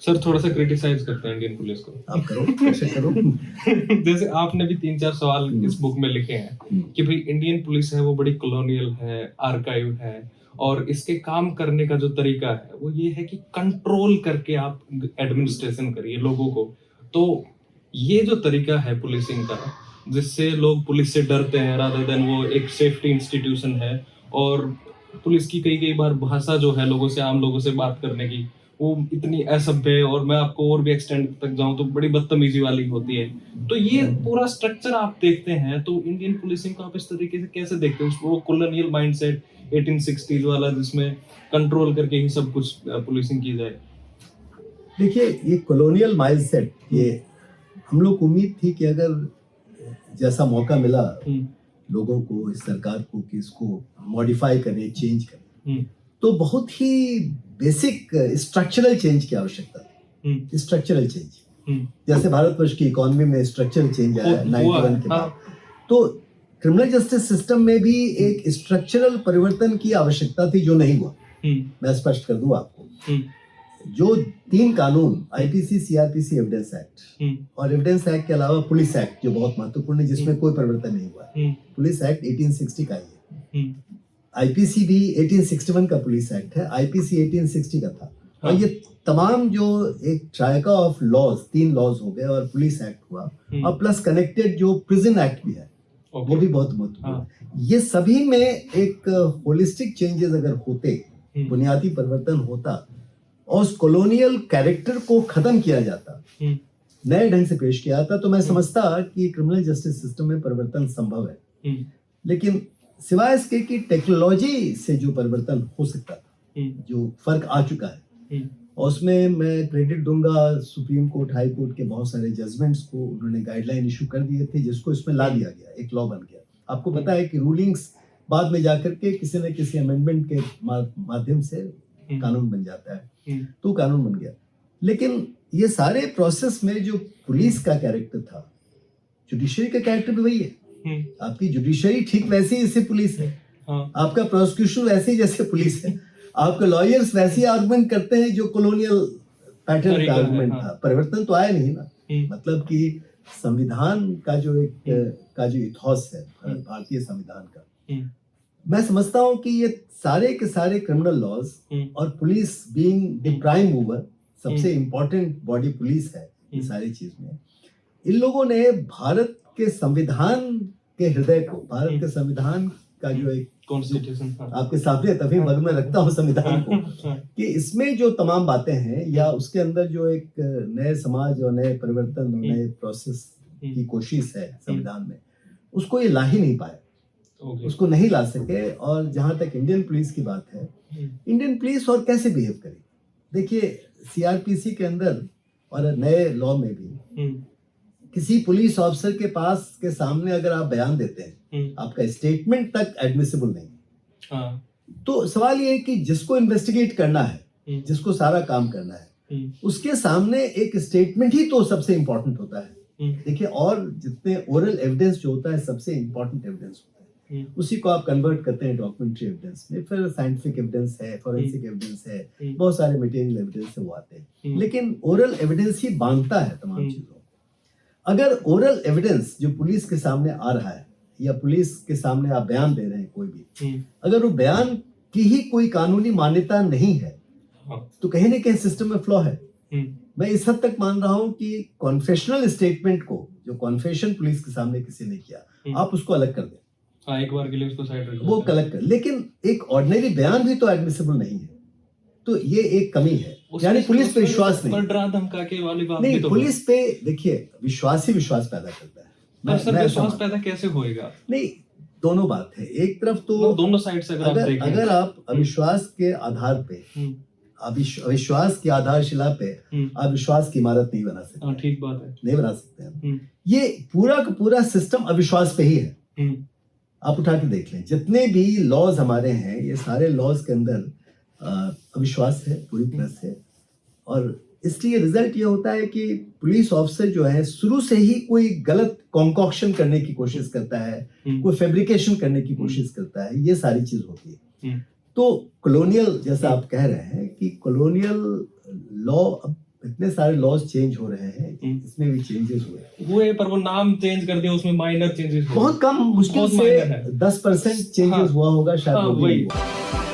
Sir थोड़ा सा criticise करते हैं इंडियन पुलिस को। आप करो, कैसे करो। जैसे आपने भी 3-4 सवाल इस बुक में लिखे हैं कि भाई इंडियन पुलिस है वो बड़ी कॉलोनियल है, आर्काइव है, और इसके काम करने का जो तरीका है वो ये है कि कंट्रोल करके आप एडमिनिस्ट्रेशन करिए लोगों को। तो ये जो तरीका है पुलिसिंग का, जिससे लोग पुलिस से डरते हैं रादर देन वो एक सेफ्टी इंस्टीट्यूशन है, और पुलिस की कई कई बार भाषा जो है लोगों से, आम लोगों से बात करने की, वो इतनी असभ्य है, और मैं आपको और भी एक्सटेंड तक जाऊं तो बड़ी बदतमीजी वाली होती है। तो ये पूरा स्ट्रक्चर आप देखते हैं तो इंडियन पुलिसिंग को आप इस तरीके से कैसे देखते हैं? वो कॉलोनियल माइंडसेट 1860s वाला जिसमें कंट्रोल करके ही सब कुछ पुलिसिंग की जाए। देखिए, ये कॉलोनियल माइंडसेट, ये हम लोग को उम्मीद थी कि अगर जैसा मौका मिला लोगों को, इस सरकार को, कि इसको मॉडिफाई करें, चेंज करें, तो बहुत ही बेसिक स्ट्रक्चरल चेंज की आवश्यकता थी। स्ट्रक्चरल चेंज, जैसे भारतवर्ष की इकोनॉमी में स्ट्रक्चरल चेंज आया 91 के बाद, तो क्रिमिनल जस्टिस सिस्टम में भी एक स्ट्रक्चरल परिवर्तन की आवश्यकता थी, जो नहीं हुआ। मैं स्पष्ट कर दूं आपको, जो 3 कानून, आईपीसी, सीआरपीसी, एविडेंस एक्ट, और एविडेंस एक्ट के अलावा पुलिस एक्ट जो बहुत महत्वपूर्ण है, जिसमें कोई परिवर्तन नहीं हुआ। पुलिस एक्ट 1860 का ही है, आईपीसी भी 1861 का पुलिस एक्ट है, आईपीसी 1860 का था। और ये तमाम जो एक ट्रायका ऑफ लॉज, 3 लॉज हो गए, और पुलिस एक्ट हुआ, और प्लस कनेक्टेड जो प्रिजन एक्ट भी है, वो भी बहुत महत्वपूर्ण। ये सभी में एक होलिस्टिक चेंजेस अगर होते, बुनियादी परिवर्तन होता, और उस कॉलोनियल कैरेक्टर को खत्म किया जाता, नए ढंग से पेश किया जाता, तो मैं समझता कि क्रिमिनल जस्टिस सिस्टम में परिवर्तन संभव है। लेकिन सिवाय इसके कि टेक्नोलॉजी से जो परिवर्तन हो सकता था, जो फर्क आ चुका है, और उसमें मैं क्रेडिट दूंगा सुप्रीम कोर्ट, हाई कोर्ट के बहुत सारे जजमेंट्स को। उन्होंने गाइडलाइन इशू कर दिए थे, जिसको इसमें ला दिया गया, एक लॉ बन गया। आपको पता है कि रूलिंग्स बाद में जाकर के किसी न किसी अमेंडमेंट के माध्यम से कानून बन जाता है, तो कानून बन गया। लेकिन ये सारे प्रोसेस में जो पुलिस का कैरेक्टर था, जुडिशरी का कैरेक्टर भी वही है। आपकी जुडिशरी ठीक वैसे ही जैसे पुलिस है, आपका प्रोसिक्यूशन वैसे ही जैसे पुलिस है, आपके लॉयर्स वैसे ही आर्गुमेंट करते हैं जो कॉलोनियल पैटर्न का आर्गुमेंट था। परिवर्तन तो आया नहीं ना, मतलब कि संविधान का जो एक इथॉस है, भारतीय संविधान का, मैं समझता हूं कि ये सारे के सारे क्रिमिनल लॉज, और police being the prime mover, सबसे इंपॉर्टेंट बॉडी पुलिस है ये सारी चीज में, इन लोगों ने भारत के संविधान के हृदय को, भारत के संविधान का जो एक कॉन्स्टिट्यूशन आपके सामने तभी मग में रखता हूँ संविधान को, कि इसमें जो तमाम बातें हैं, या उसके अंदर जो एक नए समाज और नए परिवर्तन और नए प्रोसेस की कोशिश है संविधान में, उसको ये ला ही नहीं पाए, उसको नहीं ला सके। और जहां तक इंडियन पुलिस की बात है, इंडियन पुलिस और कैसे बिहेव करे, देखिए सीआरपीसी के अंदर और नए लॉ में भी किसी पुलिस ऑफिसर के पास के सामने अगर आप बयान देते हैं, आपका स्टेटमेंट तक एडमिसिबल नहीं। तो सवाल ये है कि जिसको इन्वेस्टिगेट करना है, जिसको सारा काम करना है, उसके सामने एक स्टेटमेंट ही तो सबसे इंपॉर्टेंट होता है। देखिए, और जितने ओरल एविडेंस जो होता है, सबसे इंपॉर्टेंट एविडेंस होता है, उसी को आप कन्वर्ट करते हैं डॉक्यूमेंट्री एविडेंस में, फिर साइंटिफिक एविडेंस है, फॉरेंसिक एविडेंस है, बहुत सारे मटेरियल एविडेंस से वो आते हैं। लेकिन ओरल एविडेंस ही बांधता है तमाम चीजों। अगर ओरल एविडेंस जो पुलिस के सामने आ रहा है, या पुलिस के सामने आप बयान दे रहे हैं कोई भी, अगर वो बयान की ही कोई कानूनी मान्यता नहीं है, तो कहीं ना कहीं सिस्टम में फ्लॉ है। मैं इस हद तक मान रहा हूं कि कॉन्फेशनल स्टेटमेंट को, जो कॉन्फेशन पुलिस के सामने किसी ने किया, आप उसको अलग कर दें, एक बार के लिए उसको साइड रख, वो कलेक्ट कर, लेकिन एक ऑर्डिनरी बयान भी तो एडमिसिबल नहीं है। तो ये एक कमी है, यानी पुलिस पे विश्वास नहीं, डरा धमका के वाली बात नहीं, भी तो पुलिस पे देखिए विश्वास ही विश्वास पैदा करता है। सर विश्वास पैदा कैसे होएगा? नहीं, दोनों बात है। एक तरफ तो दोनों साइड से अगर आप अविश्वास के आधार पे, अविश्वास की आधारशिला पे अविश्वास की इमारत नहीं बना सकते। ठीक बात है, नहीं बना सकते हैं। ये पूरा का पूरा सिस्टम अविश्वास पे ही है। आप उठा के देख लें, जितने भी लॉज हमारे हैं, ये सारे लॉज के अंदर अविश्वास है पूरी तरह से। और इसलिए रिजल्ट ये होता है कि पुलिस ऑफिसर जो है शुरू से ही कोई गलत कॉन्कॉक्शन करने की कोशिश करता है, कोई फैब्रिकेशन करने की कोशिश करता है, ये सारी चीज होती है। तो कॉलोनियल, जैसा आप कह रहे हैं कि कॉलोनियल लॉ अब इतने सारे लॉज चेंज हो रहे हैं, इसमें भी चेंजेस हुए, पर वो नाम चेंज कर दिया, उसमें माइनर चेंजेस बहुत कम, मुश्किल बहुत से minor है। 10% चेंजेस हाँ, हुआ होगा शायद, हाँ, वो भी वही। नहीं हुआ।